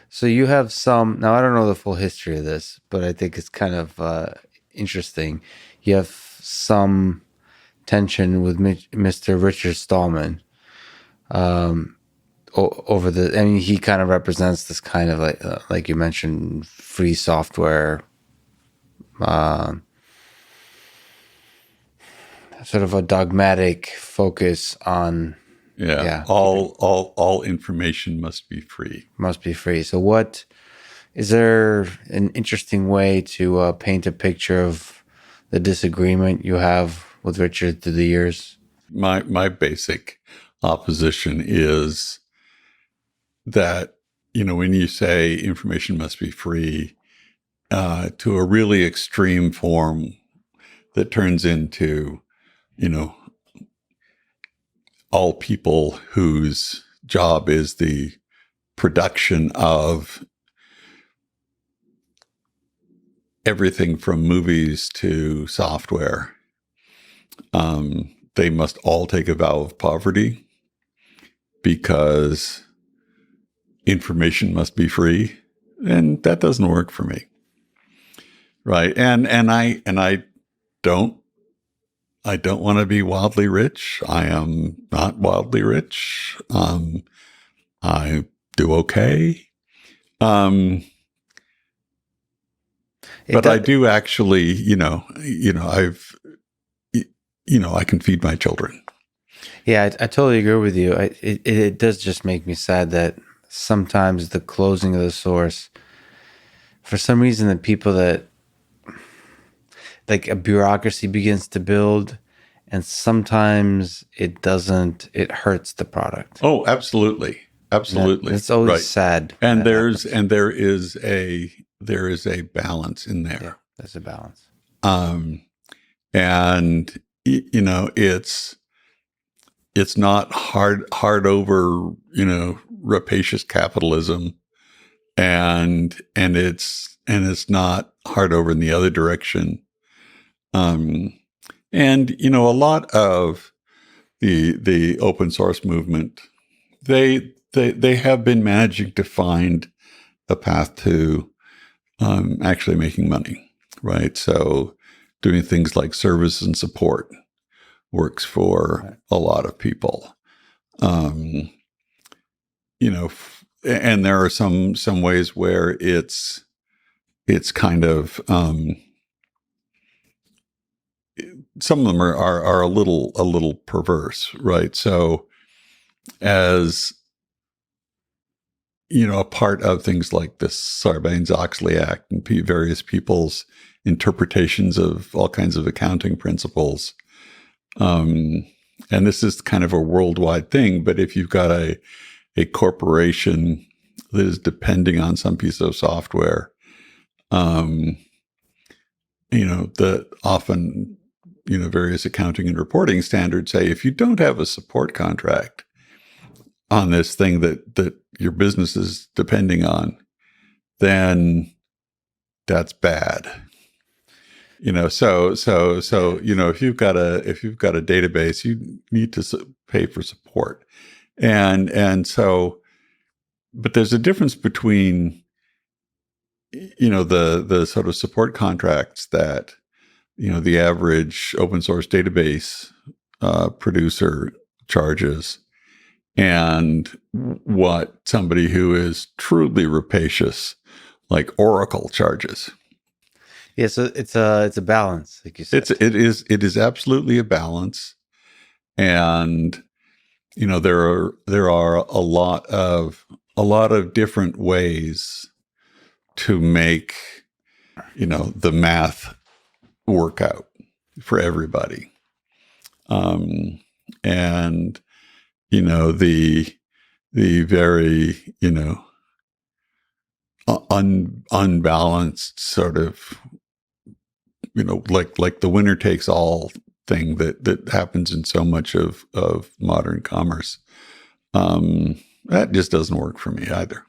So you have some, now I don't know the full history of this, but I think it's kind of interesting. You have some tension with Mr. Richard Stallman over the, I mean, he kind of represents this kind of like you mentioned, free software, sort of a dogmatic focus on, Yeah, yeah, keeping, all information must be free. must be free. So what, is there an interesting way to paint a picture of the disagreement you have with Richard through the years? My basic opposition is that, when you say information must be free, to a really extreme form that turns into, you know, all people whose job is the production of everything from movies to software. They must all take a vow of poverty because information must be free, and that doesn't work for me, right? And I don't I don't want to be wildly rich. I am not wildly rich. I do okay. Um, It but I does, do actually, I can feed my children. yeah, I totally agree with you. It does just make me sad that sometimes the closing of the source, for some reason, the people that, like, a bureaucracy begins to build, and sometimes it doesn't, it hurts the product. Oh, absolutely. And that, Absolutely. that's always Right. sad when And that there's happens. and there is a balance in Yeah, there. there's a balance. Um and it's not hard over, rapacious capitalism, and it's not hard over in the other direction. Um and a lot of the open source movement, they have been managing to find a path to actually making money, right? So doing things like service and support works for Right. a lot of people. Um, and there are some ways where it's kind of some of them are a little perverse, right? So as a part of things like this Sarbanes-Oxley Act and various people's interpretations of all kinds of accounting principles. Um, and this is kind of a worldwide thing, but if you've got a corporation that is depending on some piece of software, um, that often, various accounting and reporting standards say if you don't have a support contract on this thing that your business is depending on, then that's bad. If you've got a database, you need to pay for support. And so, but there's a difference between, the sort of support contracts that, the average open source database producer charges, and what somebody who is truly rapacious, like Oracle, charges. Yeah, so it's a balance, like you said. It is absolutely a balance, and there are a lot of different ways to make the math work out for everybody. And the very unbalanced sort of like the winner takes all thing that happens in so much of modern commerce. That just doesn't work for me either.